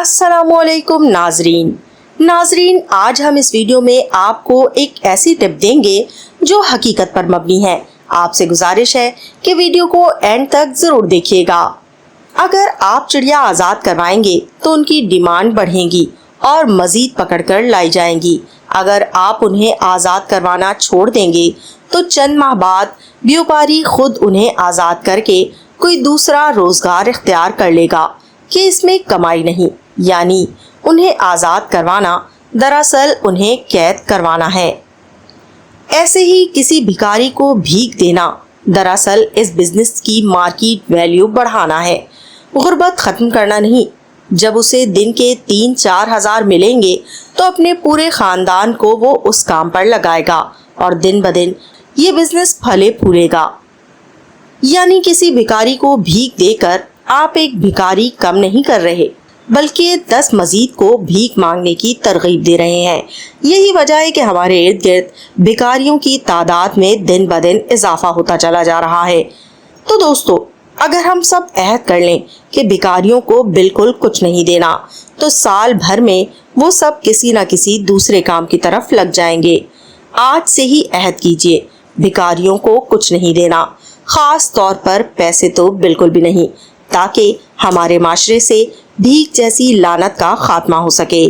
अस्सलामुअलैकुम नाजरीन, आज हम इस वीडियो में आपको एक ऐसी टिप देंगे जो हकीकत पर मबनी है। आपसे गुजारिश है कि वीडियो को एंड तक जरूर देखिएगा। अगर आप चिड़िया आज़ाद करवाएंगे तो उनकी डिमांड बढ़ेगी और मजीद पकड़कर लाई जाएंगी। अगर आप उन्हें आज़ाद करवाना छोड़ देंगे तो चंद माह बाद व्यापारी खुद उन्हें आज़ाद करके कोई दूसरा रोजगार इख्तियार कर लेगा कि इसमें कमाई नहीं, यानी उन्हें आज़ाद करवाना दरअसल उन्हें कैद करवाना है। ऐसे ही किसी भिखारी को भीख देना दरअसल इस बिजनेस की मार्केट वैल्यू बढ़ाना है, गुर्बत ख़त्म करना नहीं। जब उसे दिन के 3-4 हज़ार मिलेंगे तो अपने पूरे ख़ानदान को वो उस काम पर लगाएगा और दिन ब दिन ये बिजनेस फले फूलेगा। यानी किसी भिखारी को भीख देकर आप एक भिखारी कम नहीं कर रहे, बल्कि 10 मजीद को भीख मांगने की तरगीब दे रहे हैं। यही वजह है कि हमारे इर्द गिर्द भिखारियों की तादाद में दिन ब दिन इजाफा होता चला जा रहा है। तो दोस्तों, अगर हम सब अहद कर लें कि भिखारियों को बिल्कुल कुछ नहीं देना, तो साल भर में वो सब किसी न किसी दूसरे काम की तरफ लग जाएंगे। आज से ही अहद कीजिए, भिखारियों को कुछ नहीं देना, खास तौर पर पैसे तो बिल्कुल भी नहीं, ताकि हमारे माशरे से भीख जैसी लानत का खात्मा हो सके।